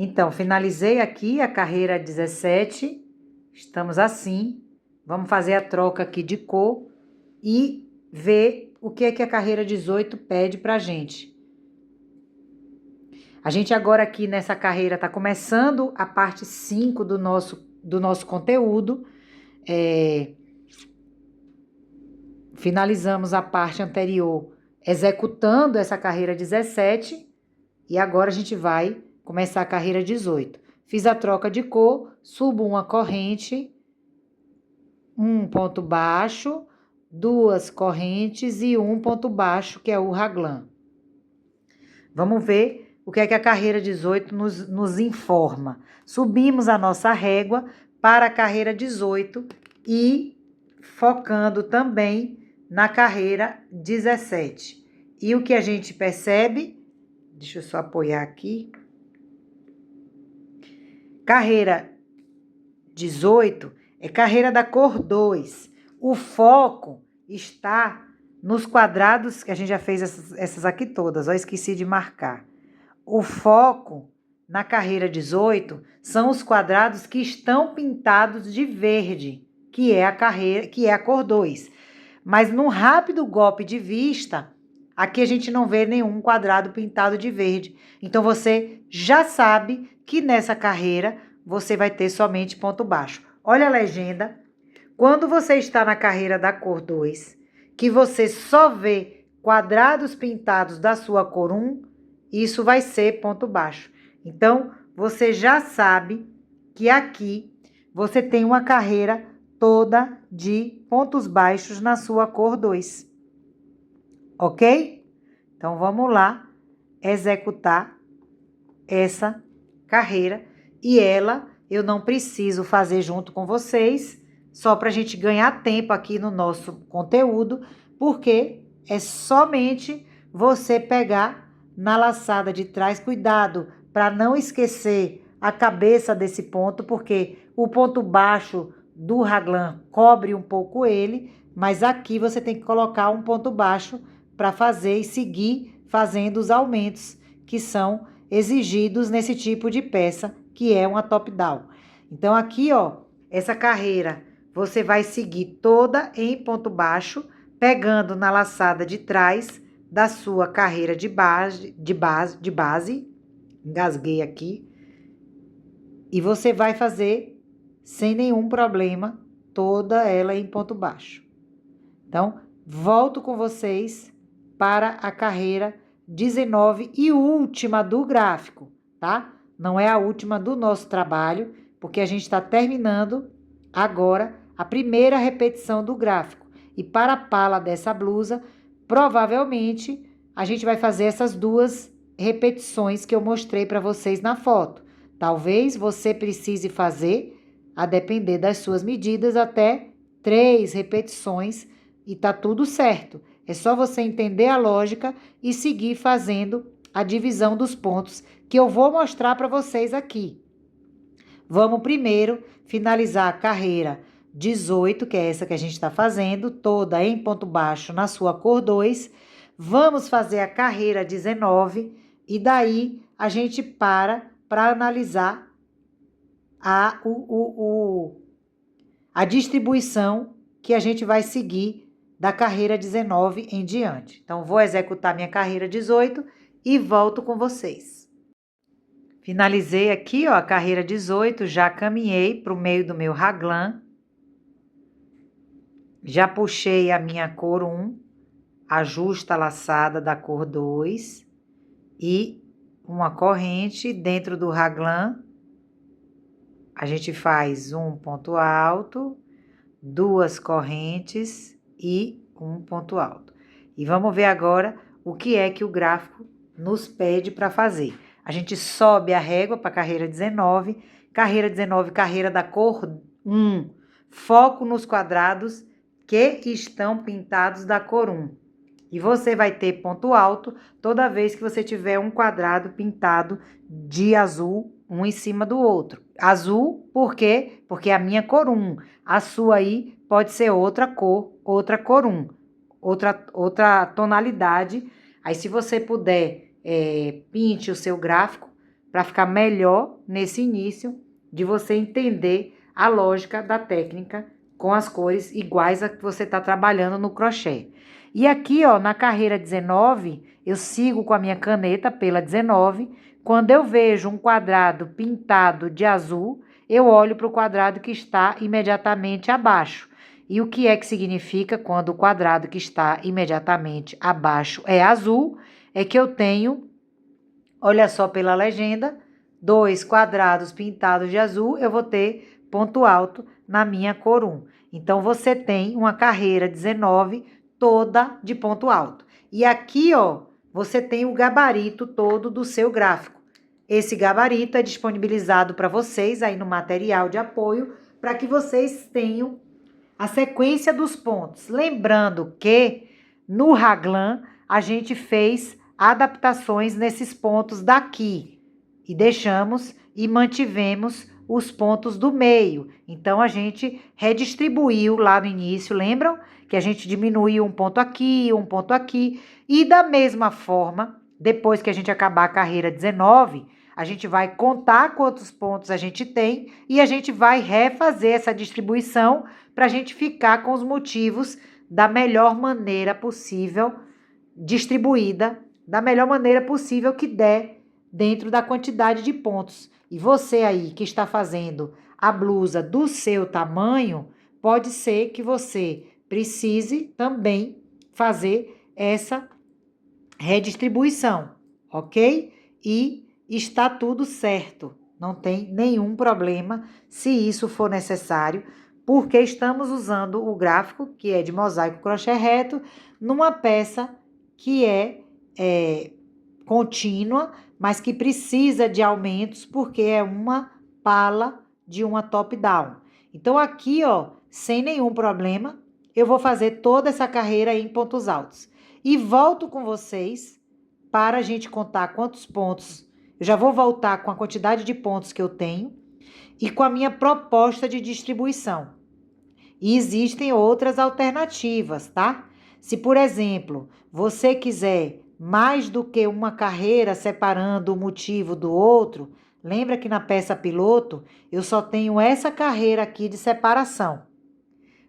Então, finalizei aqui a carreira 17, estamos assim, vamos fazer a troca aqui de cor e ver o que é que a carreira 18 pede pra gente. A gente agora aqui nessa carreira está começando a parte 5 do nosso conteúdo. Finalizamos a parte anterior executando essa carreira 17 e agora a gente vai começar a carreira 18. Fiz a troca de cor, subo uma corrente, um ponto baixo, duas correntes e um ponto baixo, que é o raglan. Vamos ver o que é que a carreira 18 nos informa. Subimos a nossa régua para a carreira 18 e focando também na carreira 17. E o que a gente percebe, deixa eu só apoiar aqui. Carreira 18 é carreira da cor 2. O foco está nos quadrados, que a gente já fez essas aqui todas, ó, esqueci de marcar. O foco na carreira 18 são os quadrados que estão pintados de verde, que é a cor 2. Mas num rápido golpe de vista, aqui a gente não vê nenhum quadrado pintado de verde. Então, você já sabe que nessa carreira você vai ter somente ponto baixo. Olha a legenda. Quando você está na carreira da cor 2, que você só vê quadrados pintados da sua cor 1, isso vai ser ponto baixo. Então, você já sabe que aqui você tem uma carreira toda de pontos baixos na sua cor 2. Ok? Então, vamos lá executar essa carreira. E ela, eu não preciso fazer junto com vocês, só para a gente ganhar tempo aqui no nosso conteúdo, porque é somente você pegar na laçada de trás. Cuidado para não esquecer a cabeça desse ponto, porque o ponto baixo do raglan cobre um pouco ele, mas aqui você tem que colocar um ponto baixo para fazer e seguir fazendo os aumentos que são exigidos nesse tipo de peça, que é uma top-down. Então, aqui, ó, essa carreira você vai seguir toda em ponto baixo, pegando na laçada de trás da sua carreira de base, engasguei aqui, e você vai fazer sem nenhum problema toda ela em ponto baixo. Então, volto com vocês para a carreira 19 e última do gráfico, tá? Não é a última do nosso trabalho, porque a gente está terminando agora a primeira repetição do gráfico. E para a pala dessa blusa, provavelmente a gente vai fazer essas duas repetições que eu mostrei para vocês na foto. Talvez você precise fazer, a depender das suas medidas, até 3 repetições e tá tudo certo. É só você entender a lógica e seguir fazendo a divisão dos pontos que eu vou mostrar para vocês aqui. Vamos primeiro finalizar a carreira 18, que é essa que a gente está fazendo, toda em ponto baixo na sua cor 2. Vamos fazer a carreira 19 e daí a gente para analisar a distribuição que a gente vai seguir da carreira 19 em diante. Então, vou executar minha carreira 18 e volto com vocês. Finalizei aqui, ó, a carreira 18, já caminhei para o meio do meu raglan. Já puxei a minha cor 1, ajusta a laçada da cor 2 e uma corrente dentro do raglan. A gente faz um ponto alto, 2 correntes e um ponto alto. E vamos ver agora o que é que o gráfico nos pede para fazer. A gente sobe a régua para a carreira 19, carreira da cor 1. Foco nos quadrados que estão pintados da cor 1. E você vai ter ponto alto toda vez que você tiver um quadrado pintado de azul, um em cima do outro. Azul, por quê? Porque é a minha cor 1. A sua aí pode ser outra cor 1. Outra tonalidade. Aí, se você puder, pinte o seu gráfico para ficar melhor nesse início de você entender a lógica da técnica com as cores iguais a que você está trabalhando no crochê. E aqui, ó, na carreira 19, eu sigo com a minha caneta pela 19. Quando eu vejo um quadrado pintado de azul, eu olho para o quadrado que está imediatamente abaixo. E o que é que significa quando o quadrado que está imediatamente abaixo é azul? É que eu tenho, olha só pela legenda, 2 quadrados pintados de azul, eu vou ter ponto alto na minha cor 1. Então, você tem uma carreira 19 toda de ponto alto. E aqui, ó, você tem o gabarito todo do seu gráfico. Esse gabarito é disponibilizado para vocês aí no material de apoio, para que vocês tenham a sequência dos pontos. Lembrando que no Raglan a gente fez adaptações nesses pontos daqui e deixamos e mantivemos os pontos do meio. Então, a gente redistribuiu lá no início, lembram? Que a gente diminuiu um ponto aqui, e da mesma forma, depois que a gente acabar a carreira 19, a gente vai contar quantos pontos a gente tem e a gente vai refazer essa distribuição para a gente ficar com os motivos da melhor maneira possível, distribuída da melhor maneira possível que der dentro da quantidade de pontos. E você aí que está fazendo a blusa do seu tamanho, pode ser que você precise também fazer essa redistribuição, ok? E está tudo certo, não tem nenhum problema se isso for necessário, porque estamos usando o gráfico, que é de mosaico crochê reto, numa peça que é contínua, mas que precisa de aumentos, porque é uma pala de uma top-down. Então, aqui, ó, sem nenhum problema, eu vou fazer toda essa carreira em pontos altos. E volto com vocês para a gente contar quantos pontos. Eu já vou voltar com a quantidade de pontos que eu tenho e com a minha proposta de distribuição. E existem outras alternativas, tá? Se, por exemplo, você quiser mais do que uma carreira separando o motivo do outro, lembra que na peça piloto eu só tenho essa carreira aqui de separação.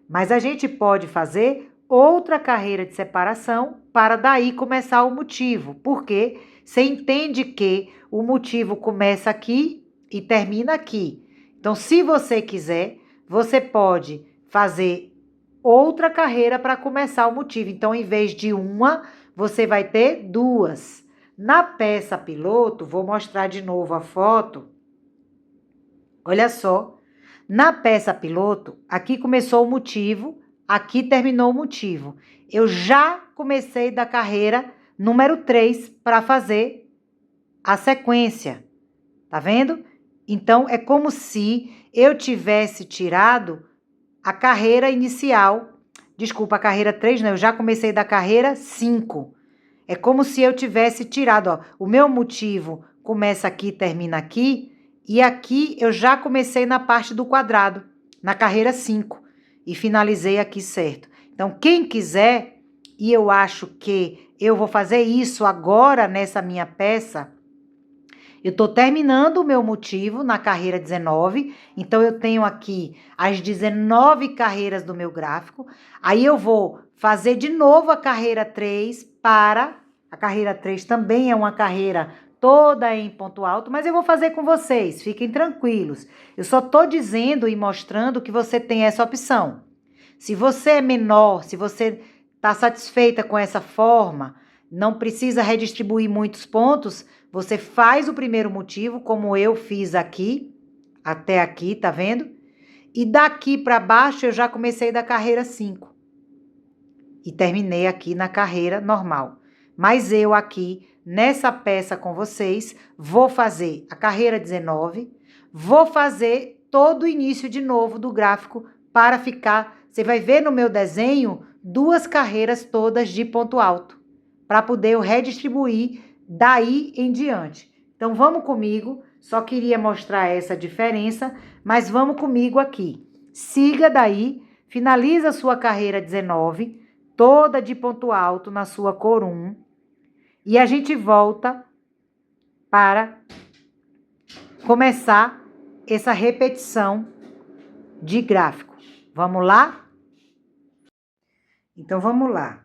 Mas a gente pode fazer outra carreira de separação para daí começar o motivo, porque você entende que o motivo começa aqui e termina aqui. Então, se você quiser, você pode fazer outra carreira para começar o motivo. Então, em vez de uma, você vai ter duas. Na peça piloto, vou mostrar de novo a foto. Olha só. Na peça piloto, aqui começou o motivo, aqui terminou o motivo. Eu já comecei da carreira número 3 para fazer a sequência. Tá vendo? Então, é como se eu tivesse tirado a carreira inicial. Desculpa, a carreira 3 não, eu já comecei da carreira 5. É como se eu tivesse tirado, ó, o meu motivo começa aqui, termina aqui, e aqui eu já comecei na parte do quadrado, na carreira 5, e finalizei aqui certo. Então, quem quiser, e eu acho que eu vou fazer isso agora nessa minha peça, eu estou terminando o meu motivo na carreira 19, então eu tenho aqui as 19 carreiras do meu gráfico, aí eu vou fazer de novo a carreira 3 para... A carreira 3 também é uma carreira toda em ponto alto, mas eu vou fazer com vocês, fiquem tranquilos. Eu só estou dizendo e mostrando que você tem essa opção. Se você é menor, se você está satisfeita com essa forma, não precisa redistribuir muitos pontos, você faz o primeiro motivo, como eu fiz aqui, até aqui, tá vendo? E daqui para baixo eu já comecei da carreira 5. E terminei aqui na carreira normal. Mas eu aqui, nessa peça com vocês, vou fazer a carreira 19, vou fazer todo o início de novo do gráfico para ficar... Você vai ver no meu desenho 2 carreiras todas de ponto alto, para poder eu redistribuir daí em diante. Então, vamos comigo. Só queria mostrar essa diferença, mas vamos comigo aqui. Siga daí, finaliza a sua carreira 19, toda de ponto alto na sua cor 1. E a gente volta para começar essa repetição de gráfico. Vamos lá? Então, vamos lá.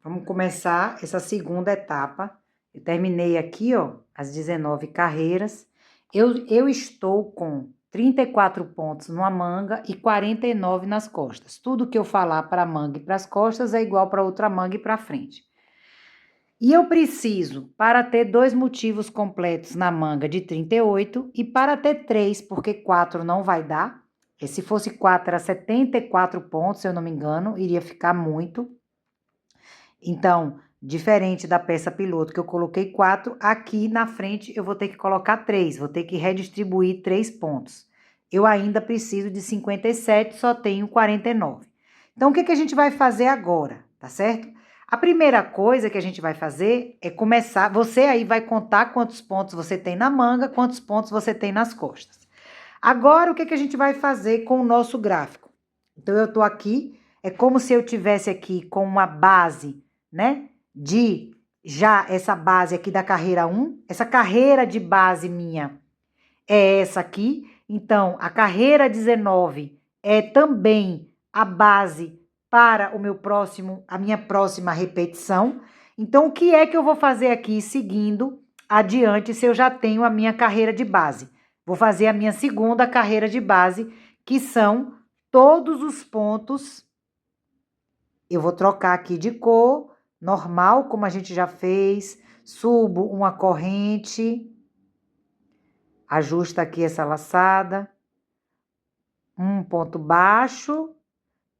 Vamos começar essa segunda etapa. Eu terminei aqui, ó, as 19 carreiras. Eu estou com 34 pontos numa manga e 49 nas costas. Tudo que eu falar para a manga e para as costas é igual para outra manga e para frente. E eu preciso, para ter 2 motivos completos na manga de 38 e para ter 3, porque 4 não vai dar. E se fosse 4, era 74 pontos, se eu não me engano, iria ficar muito. Então, diferente da peça piloto que eu coloquei 4, aqui na frente eu vou ter que colocar 3, vou ter que redistribuir 3 pontos. Eu ainda preciso de 57, só tenho 49. Então, o que a gente vai fazer agora, tá certo? A primeira coisa que a gente vai fazer é começar, você aí vai contar quantos pontos você tem na manga, quantos pontos você tem nas costas. Agora, o que a gente vai fazer com o nosso gráfico? Então, eu tô aqui, é como se eu tivesse aqui com uma base, né, de já essa base aqui da carreira 1, essa carreira de base minha é essa aqui, então a carreira 19 é também a base para a minha próxima repetição. Então, o que é que eu vou fazer aqui seguindo adiante se eu já tenho a minha carreira de base? Vou fazer a minha segunda carreira de base, que são todos os pontos. Eu vou trocar aqui de cor, normal, como a gente já fez. Subo uma corrente. Ajusta aqui essa laçada. Um ponto baixo,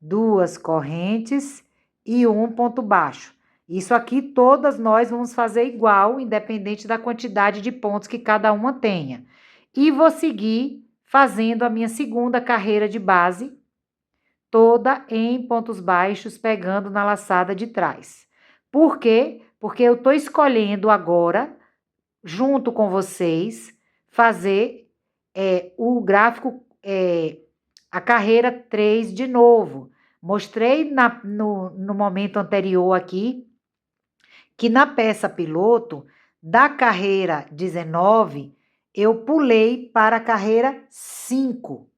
2 correntes e um ponto baixo. Isso aqui todas nós vamos fazer igual, independente da quantidade de pontos que cada uma tenha. E vou seguir fazendo a minha segunda carreira de base, toda em pontos baixos, pegando na laçada de trás. Por quê? Porque eu tô escolhendo agora, junto com vocês, fazer o gráfico, a carreira 3 de novo. Mostrei no momento anterior aqui, que na peça piloto, da carreira 19, eu pulei para a carreira 5,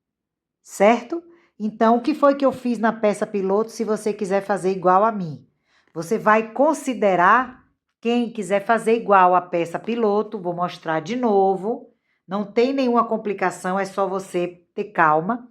certo? Então, o que foi que eu fiz na peça piloto, se você quiser fazer igual a mim? Você vai considerar, quem quiser fazer igual a peça piloto, vou mostrar de novo, não tem nenhuma complicação, é só você ter calma.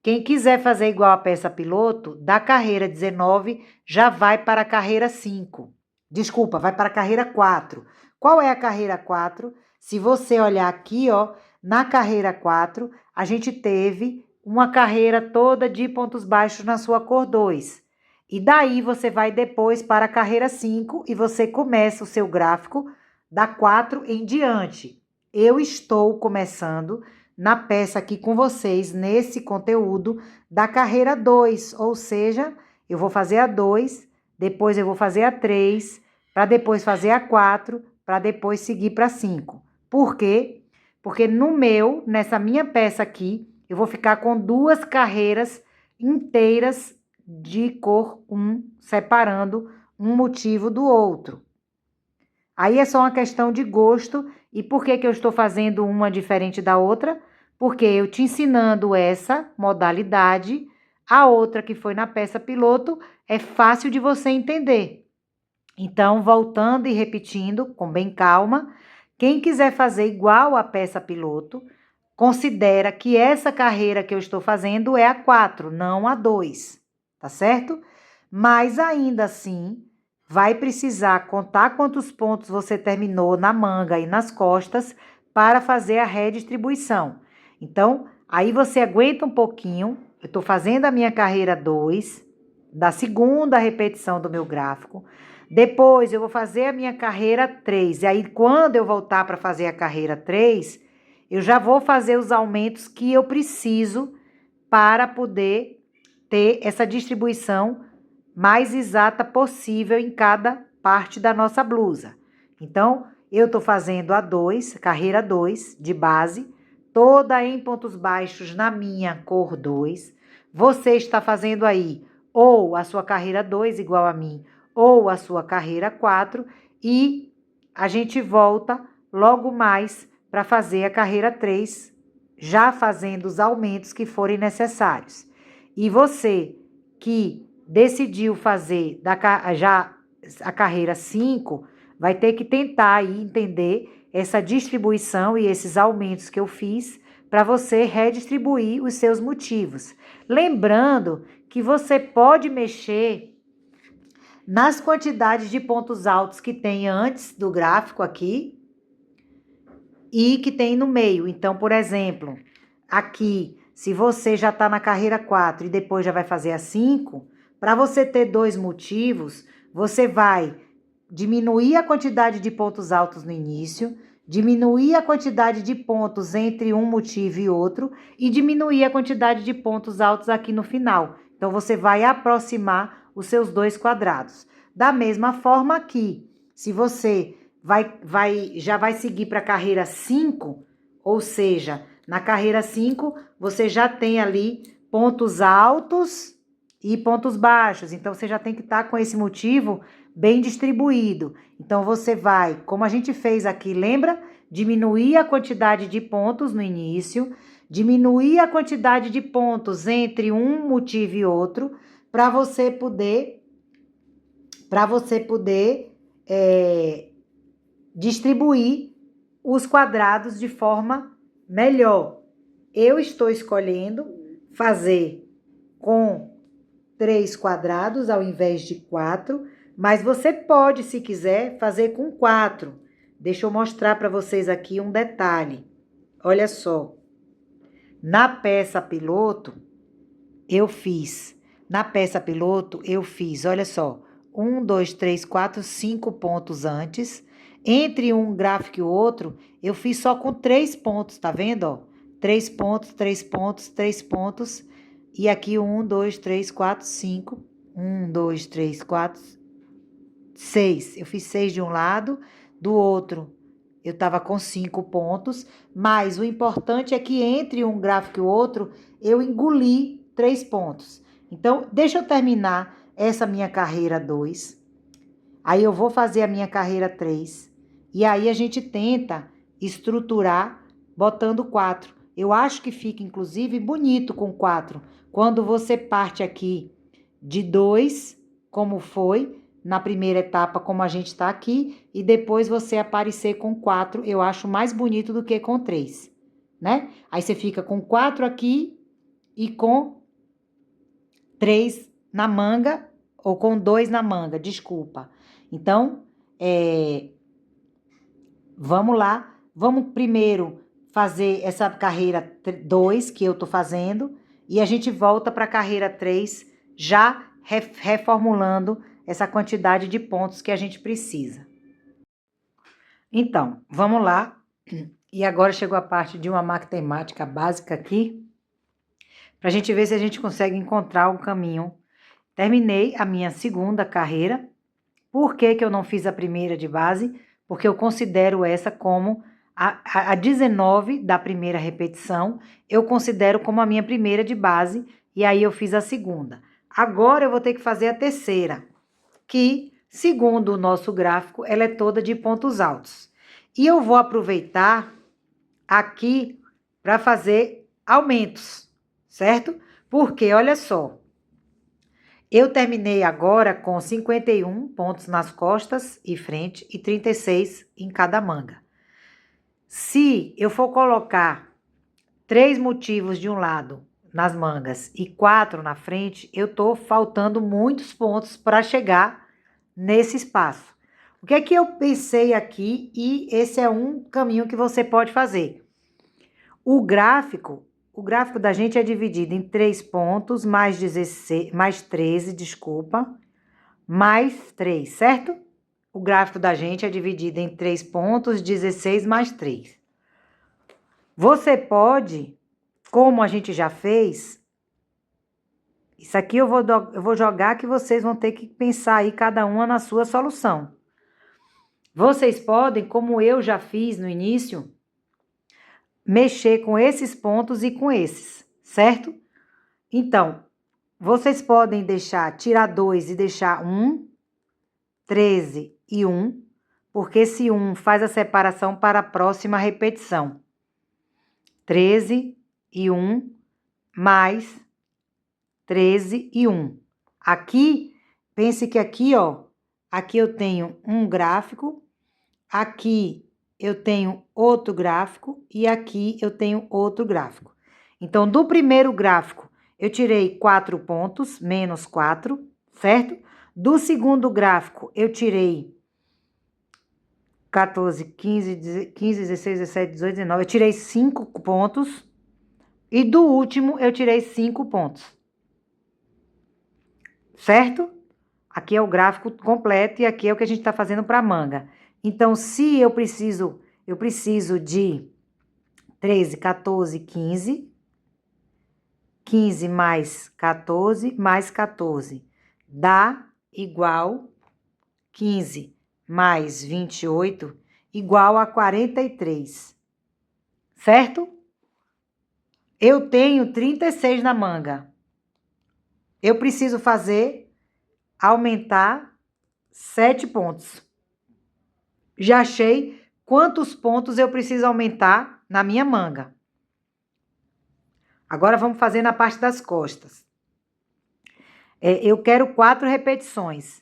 Quem quiser fazer igual a peça piloto, da carreira 19, já vai para a carreira 5. Desculpa, vai para a carreira 4. Qual é a carreira 4? Se você olhar aqui, ó, na carreira 4, a gente teve uma carreira toda de pontos baixos na sua cor 2. E daí você vai depois para a carreira 5 e você começa o seu gráfico da 4 em diante. Eu estou começando na peça aqui com vocês, nesse conteúdo da carreira 2, ou seja, eu vou fazer a 2, depois eu vou fazer a 3, para depois fazer a 4, para depois seguir para 5. Por quê? Porque nessa minha peça aqui, eu vou ficar com 2 carreiras inteiras de cor 1, separando um motivo do outro. Aí é só uma questão de gosto. E por que eu estou fazendo uma diferente da outra? Porque eu te ensinando essa modalidade, a outra que foi na peça piloto, é fácil de você entender. Então, voltando e repetindo, com bem calma, quem quiser fazer igual a peça piloto, considera que essa carreira que eu estou fazendo é a 4, não a 2, tá certo? Mas ainda assim, vai precisar contar quantos pontos você terminou na manga e nas costas para fazer a redistribuição. Então, aí você aguenta um pouquinho, eu estou fazendo a minha carreira 2, da segunda repetição do meu gráfico. Depois, eu vou fazer a minha carreira 3. E aí, quando eu voltar para fazer a carreira 3, eu já vou fazer os aumentos que eu preciso para poder ter essa distribuição mais exata possível em cada parte da nossa blusa. Então, eu estou fazendo a 2, carreira 2 de base, toda em pontos baixos na minha cor 2. Você está fazendo aí ou a sua carreira 2 igual a mim, ou a sua carreira 4, e a gente volta logo mais para fazer a carreira 3, já fazendo os aumentos que forem necessários. E você que decidiu fazer já a carreira 5, vai ter que tentar aí entender essa distribuição e esses aumentos que eu fiz para você redistribuir os seus motivos. Lembrando que você pode mexer nas quantidades de pontos altos que tem antes do gráfico aqui e que tem no meio. Então, por exemplo, aqui, se você já está na carreira 4 e depois já vai fazer a 5, para você ter 2 motivos, você vai diminuir a quantidade de pontos altos no início, diminuir a quantidade de pontos entre um motivo e outro e diminuir a quantidade de pontos altos aqui no final. Então, você vai aproximar os seus 2 quadrados. Da mesma forma aqui, se você já vai seguir para a carreira 5, ou seja, na carreira 5, você já tem ali pontos altos e pontos baixos. Então, você já tem que estar com esse motivo bem distribuído. Então, você vai, como a gente fez aqui, lembra? Diminuir a quantidade de pontos no início, diminuir a quantidade de pontos entre um motivo e outro, para você poder distribuir os quadrados de forma melhor. Eu estou escolhendo fazer com 3 quadrados ao invés de 4, mas você pode, se quiser, fazer com 4. Deixa eu mostrar para vocês aqui um detalhe. Olha só. Na peça piloto, eu fiz, olha só, 1, 2, 3, 4, 5 pontos antes. Entre um gráfico e o outro, eu fiz só com 3 pontos, tá vendo, ó? 3 pontos, 3 pontos, 3 pontos. E aqui 1, 2, 3, 4, 5. 1, 2, 3, 4, 6. Eu fiz 6 de um lado, do outro eu tava com 5 pontos. Mas o importante é que entre um gráfico e o outro, eu engoli 3 pontos. Então, deixa eu terminar essa minha carreira 2. Aí eu vou fazer a minha carreira 3. E aí a gente tenta estruturar botando 4. Eu acho que fica, inclusive, bonito com 4. Quando você parte aqui de 2, como foi na primeira etapa, como a gente está aqui, e depois você aparecer com 4, eu acho mais bonito do que com 3, né? Aí você fica com 4 aqui e com 3 na manga, ou com 2 na manga, desculpa. Então, vamos lá. Vamos primeiro fazer essa carreira 2 que eu tô fazendo e a gente volta para a carreira 3 já reformulando essa quantidade de pontos que a gente precisa. Então, vamos lá. E agora chegou a parte de uma matemática básica aqui, para a gente ver se a gente consegue encontrar um caminho. Terminei a minha segunda carreira. Por que eu não fiz a primeira de base? Porque eu considero essa como a 19 da primeira repetição, eu considero como a minha primeira de base, e aí eu fiz a segunda. Agora eu vou ter que fazer a terceira, que, segundo o nosso gráfico, ela é toda de pontos altos. E eu vou aproveitar aqui para fazer aumentos, certo? Porque, olha só, eu terminei agora com 51 pontos nas costas e frente e 36 em cada manga. Se eu for colocar 3 motivos de um lado nas mangas e 4 na frente, eu tô faltando muitos pontos para chegar nesse espaço. O que é que eu pensei aqui, e esse é um caminho que você pode fazer. O gráfico da gente é dividido em 3 pontos, mais 13, mais 3, certo? O gráfico da gente é dividido em 3 pontos, 16 mais 3. Você pode, como a gente já fez, isso aqui eu vou jogar que vocês vão ter que pensar aí cada uma na sua solução. Vocês podem, como eu já fiz no início, mexer com esses pontos e com esses, certo? Então, vocês podem tirar 2 e deixar 1, 13 e 1, porque esse 1 faz a separação para a próxima repetição. 13 e 1 mais 13 e 1. Aqui, pense que aqui, ó, aqui eu tenho um gráfico, aqui eu tenho outro gráfico e aqui eu tenho outro gráfico. Então, do primeiro gráfico, eu tirei 4 pontos, menos 4, certo? Do segundo gráfico, eu tirei 14, 15, 16, 17, 18, 19. Eu tirei 5 pontos. E do último, eu tirei 5 pontos. Certo? Aqui é o gráfico completo e aqui é o que a gente está fazendo para a manga. Então, se eu preciso de 13, 14, 15. 15 mais 14 dá igual 15 mais 28 igual a 43. Certo? Eu tenho 36 na manga. Eu preciso aumentar 7 pontos. Já achei quantos pontos eu preciso aumentar na minha manga. Agora vamos fazer na parte das costas. Eu quero 4 repetições.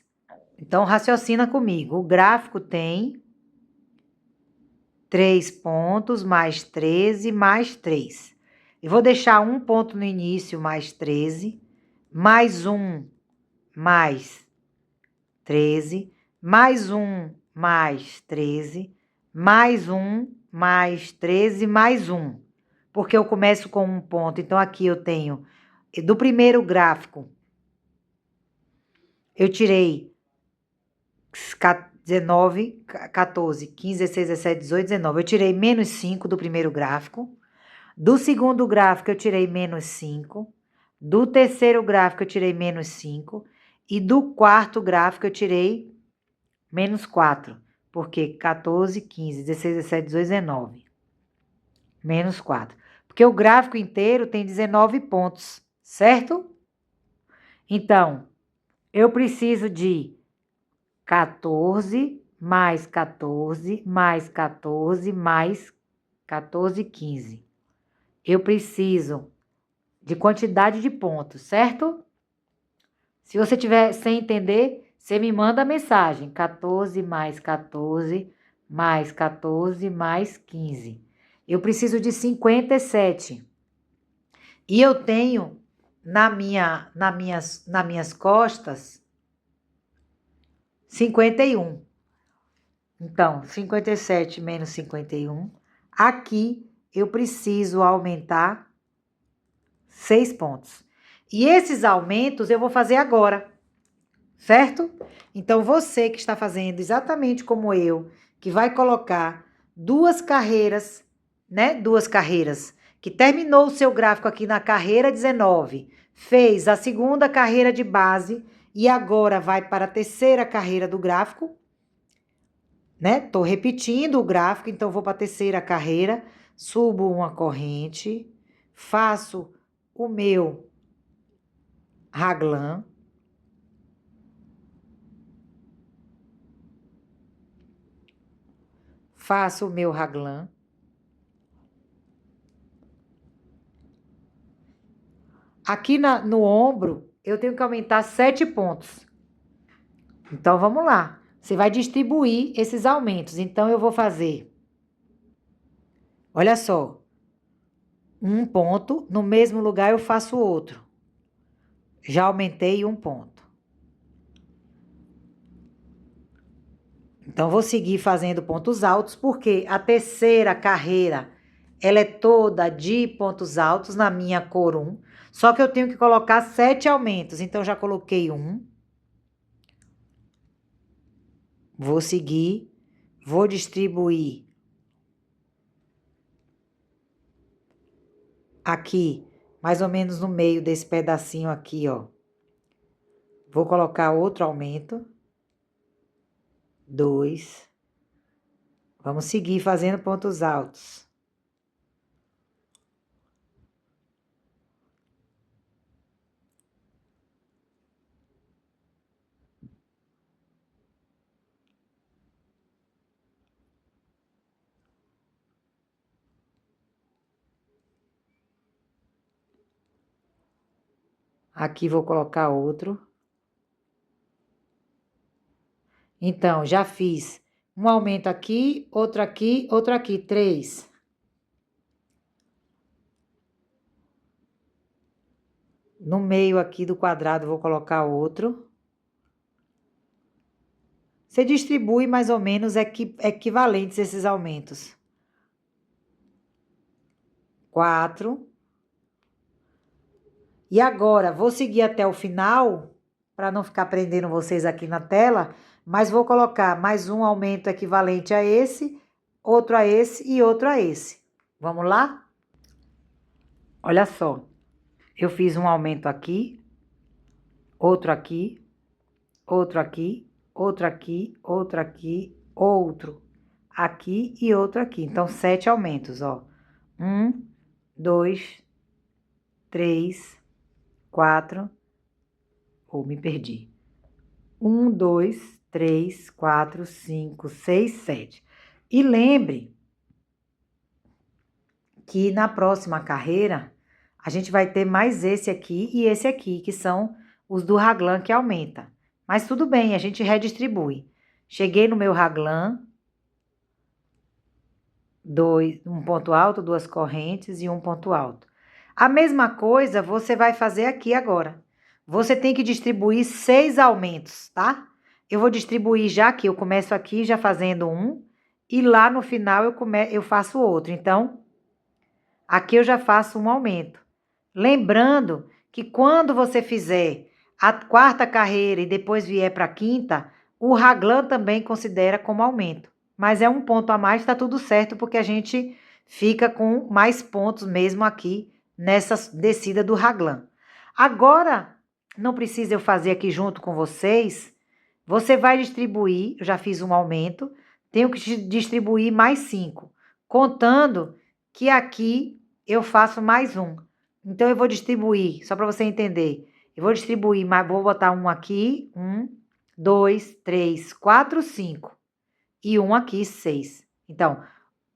Então, raciocina comigo. O gráfico tem 3 pontos, mais 13, mais 3. Eu vou deixar um ponto no início, mais 13, mais um, mais 13, mais um, mais 13, mais um, mais 13, mais um. Porque eu começo com um ponto. Então, aqui eu tenho, do primeiro gráfico, eu tirei 19, 14, 15, 16, 17, 18, 19. Eu tirei menos 5 do primeiro gráfico. Do segundo gráfico, eu tirei menos 5. Do terceiro gráfico, eu tirei menos 5. E do quarto gráfico, eu tirei menos 4. Porque 14, 15, 16, 17, 18, 19. Menos 4. Porque o gráfico inteiro tem 19 pontos, certo? Então, eu preciso de 14, mais 14, mais 14, mais 14, 15. Eu preciso de quantidade de pontos, certo? Se você tiver sem entender, você me manda a mensagem. 14 mais 14, mais 14, mais 15. Eu preciso de 57. E eu tenho nas minhas costas 51. Então, 57 menos 51. Aqui eu preciso aumentar 6 pontos. E esses aumentos eu vou fazer agora, certo? Então, você que está fazendo exatamente como eu, que vai colocar 2 carreiras, né? 2 carreiras, que terminou o seu gráfico aqui na carreira 19, fez a segunda carreira de base e agora vai para a terceira carreira do gráfico, né? Tô repetindo o gráfico, então vou para a terceira carreira, subo uma corrente, faço o meu raglan, Aqui no ombro, eu tenho que aumentar 7 pontos. Então, vamos lá. Você vai distribuir esses aumentos. Então, eu vou fazer, olha só, um ponto, no mesmo lugar eu faço outro. Já aumentei um ponto. Então, vou seguir fazendo pontos altos, porque a terceira carreira, ela é toda de pontos altos na minha cor 1. Só que eu tenho que colocar 7 aumentos. Então, já coloquei um. Vou seguir, vou distribuir aqui, mais ou menos no meio desse pedacinho aqui, ó. Vou colocar outro aumento. 2. Vamos seguir fazendo pontos altos. Aqui vou colocar outro. Então, já fiz um aumento aqui, outro aqui, outro aqui, 3. No meio aqui do quadrado, vou colocar outro. Você distribui mais ou menos equivalentes esses aumentos. 4. E agora, vou seguir até o final, para não ficar prendendo vocês aqui na tela, mas vou colocar mais um aumento equivalente a esse, outro a esse e outro a esse. Vamos lá? Olha só, eu fiz um aumento aqui, outro aqui, outro aqui, outro aqui, outro aqui, outro aqui e outro aqui. Então, 7 aumentos, ó. 1, 2, 3, 4. Me perdi. 1, 2, 3, 4, 5, 6, 7. E lembre que na próxima carreira, a gente vai ter mais esse aqui e esse aqui, que são os do raglan que aumenta. Mas tudo bem, a gente redistribui. Cheguei no meu raglan, um ponto alto, 2 correntes e um ponto alto. A mesma coisa você vai fazer aqui agora. Você tem que distribuir 6 aumentos, tá? Eu vou distribuir já aqui, eu começo aqui já fazendo um, e lá no final eu faço outro. Então, aqui eu já faço um aumento. Lembrando que quando você fizer a quarta carreira e depois vier para a quinta, o raglan também considera como aumento. Mas é um ponto a mais, tá tudo certo, porque a gente fica com mais pontos mesmo aqui nessa descida do raglan. Agora, não precisa eu fazer aqui junto com vocês, você vai distribuir, eu já fiz um aumento, tenho que distribuir mais 5, contando que aqui eu faço mais um. Então, eu vou distribuir, só para você entender, eu vou distribuir, mas vou botar um aqui, 1, 2, 3, 4, 5, e um aqui, 6. Então,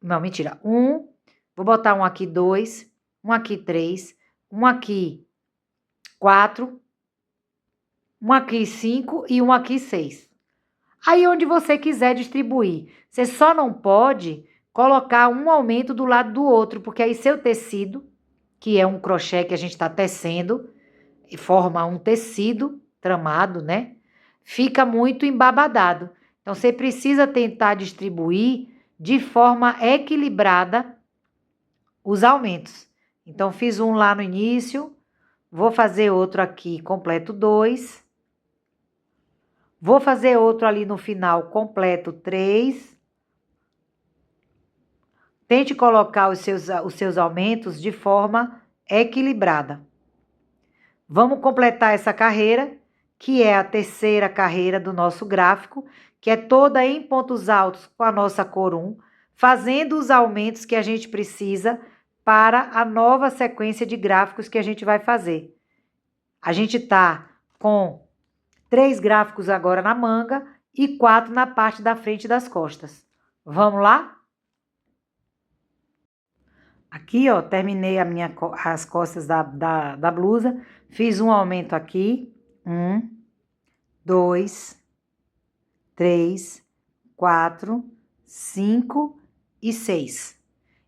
não, mentira, 1, vou botar um aqui, 2, um aqui, 3, um aqui, 4, um aqui, 5 e um aqui, 6. Aí, onde você quiser distribuir, você só não pode colocar um aumento do lado do outro, porque aí seu tecido, que é um crochê que a gente está tecendo, e forma um tecido tramado, né? Fica muito embabadado. Então, você precisa tentar distribuir de forma equilibrada os aumentos. Então, fiz um lá no início, vou fazer outro aqui, completo 2. Vou fazer outro ali no final, completo 3. Tente colocar os seus aumentos de forma equilibrada. Vamos completar essa carreira, que é a terceira carreira do nosso gráfico, que é toda em pontos altos com a nossa cor 1, fazendo os aumentos que a gente precisa para a nova sequência de gráficos que a gente vai fazer. A gente tá com 3 gráficos agora na manga e 4 na parte da frente das costas. Vamos lá? Aqui, ó, terminei as costas da blusa, fiz um aumento aqui, 1, 2, 3, 4, 5 e 6.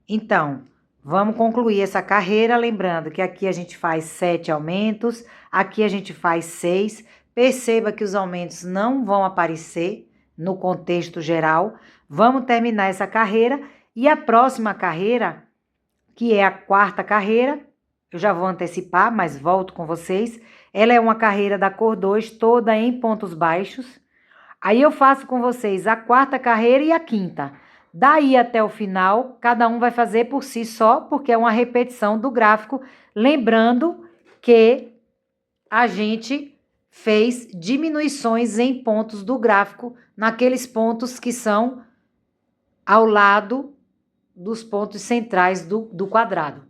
Então, vamos concluir essa carreira, lembrando que aqui a gente faz 7 aumentos, aqui a gente faz 6. Perceba que os aumentos não vão aparecer no contexto geral. Vamos terminar essa carreira e a próxima carreira, que é a quarta carreira, eu já vou antecipar, mas volto com vocês. Ela é uma carreira da cor 2, toda em pontos baixos. Aí eu faço com vocês a quarta carreira e a quinta. Daí até o final, cada um vai fazer por si só, porque é uma repetição do gráfico. Lembrando que a gente fez diminuições em pontos do gráfico, naqueles pontos que são ao lado dos pontos centrais do quadrado.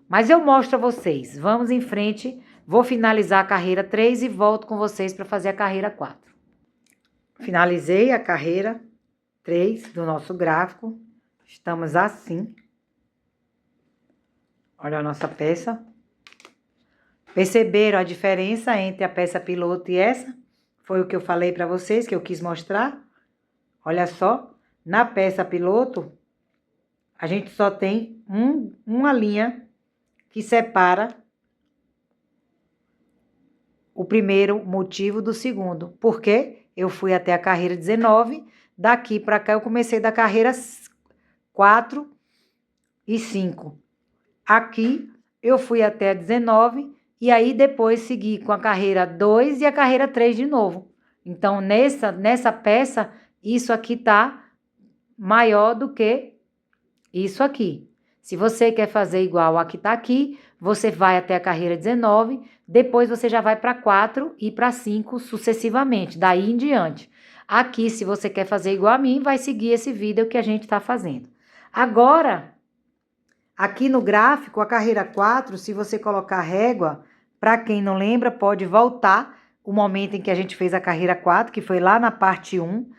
Mas eu mostro a vocês. Vamos em frente. Vou finalizar a carreira 3 e volto com vocês para fazer a carreira 4. Finalizei a carreira 3 do nosso gráfico. Estamos assim. Olha a nossa peça. Perceberam a diferença entre a peça piloto e essa? Foi o que eu falei para vocês, que eu quis mostrar. Olha só, na peça piloto, a gente só tem uma linha que separa o primeiro motivo do segundo. Por quê? Eu fui até a carreira 19, daqui para cá eu comecei da carreira 4 e 5. Aqui eu fui até a 19 e aí depois segui com a carreira 2 e a carreira 3 de novo. Então, nessa peça, isso aqui tá maior do que isso aqui. Se você quer fazer igual a que tá aqui, você vai até a carreira 19, depois você já vai para 4 e para 5 sucessivamente, daí em diante. Aqui, se você quer fazer igual a mim, vai seguir esse vídeo que a gente está fazendo. Agora, aqui no gráfico, a carreira 4, se você colocar régua, para quem não lembra, pode voltar o momento em que a gente fez a carreira 4, que foi lá na parte 1.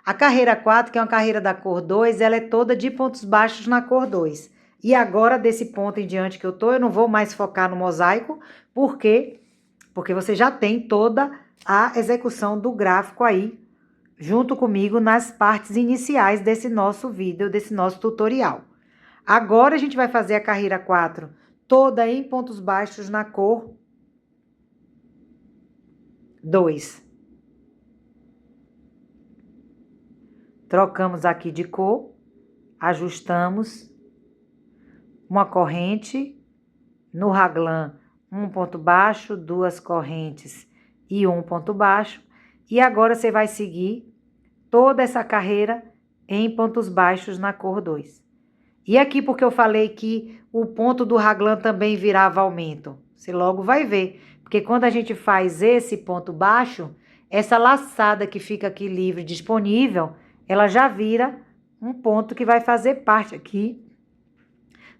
A carreira 4, que é uma carreira da cor 2, ela é toda de pontos baixos na cor 2. E agora, desse ponto em diante que eu tô, eu não vou mais focar no mosaico, por quê? Porque você já tem toda a execução do gráfico aí, junto comigo, nas partes iniciais desse nosso vídeo, desse nosso tutorial. Agora, a gente vai fazer a carreira 4 toda em pontos baixos na cor 2. Trocamos aqui de cor, ajustamos uma corrente, no raglan, um ponto baixo, 2 correntes e um ponto baixo. E agora você vai seguir toda essa carreira em pontos baixos na cor 2. E aqui porque eu falei que o ponto do raglan também virava aumento. Você logo vai ver, porque quando a gente faz esse ponto baixo, essa laçada que fica aqui livre, disponível, ela já vira um ponto que vai fazer parte aqui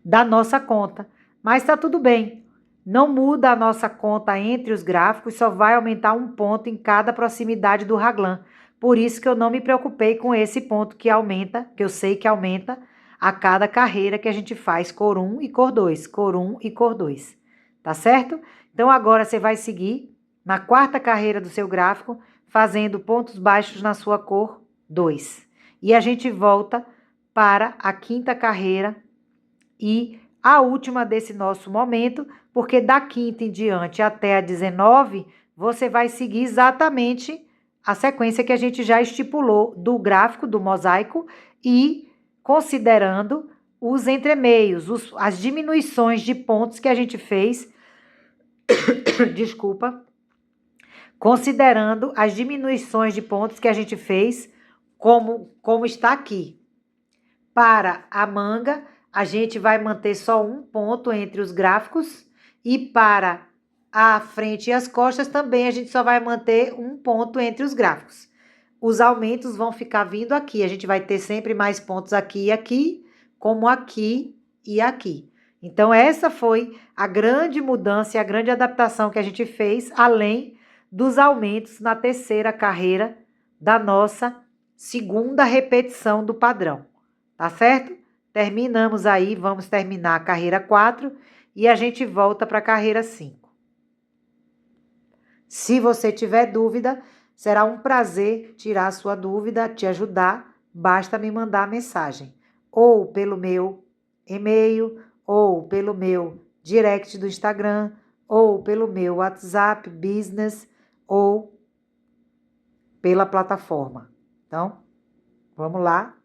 da nossa conta. Mas tá tudo bem, não muda a nossa conta entre os gráficos, só vai aumentar um ponto em cada proximidade do raglan. Por isso que eu não me preocupei com esse ponto que aumenta, que eu sei que aumenta a cada carreira que a gente faz cor 1 e cor 2, cor 1 e cor 2, tá certo? Então agora você vai seguir na quarta carreira do seu gráfico, fazendo pontos baixos na sua cor 2. E a gente volta para a quinta carreira e a última desse nosso momento, porque da quinta em diante até a 19, você vai seguir exatamente a sequência que a gente já estipulou do gráfico, do mosaico, e considerando os entremeios, as diminuições de pontos que a gente fez, desculpa, considerando as diminuições de pontos que a gente fez, como está aqui. Para a manga, a gente vai manter só um ponto entre os gráficos e para a frente e as costas também a gente só vai manter um ponto entre os gráficos. Os aumentos vão ficar vindo aqui, a gente vai ter sempre mais pontos aqui e aqui, como aqui e aqui. Então, essa foi a grande mudança e a grande adaptação que a gente fez, além dos aumentos na terceira carreira da nossa segunda repetição do padrão. Tá certo? Terminamos aí, vamos terminar a carreira 4 e a gente volta para a carreira 5. Se você tiver dúvida, será um prazer tirar a sua dúvida, te ajudar, basta me mandar mensagem. Ou pelo meu e-mail, ou pelo meu direct do Instagram, ou pelo meu WhatsApp Business, ou pela plataforma. Então, vamos lá.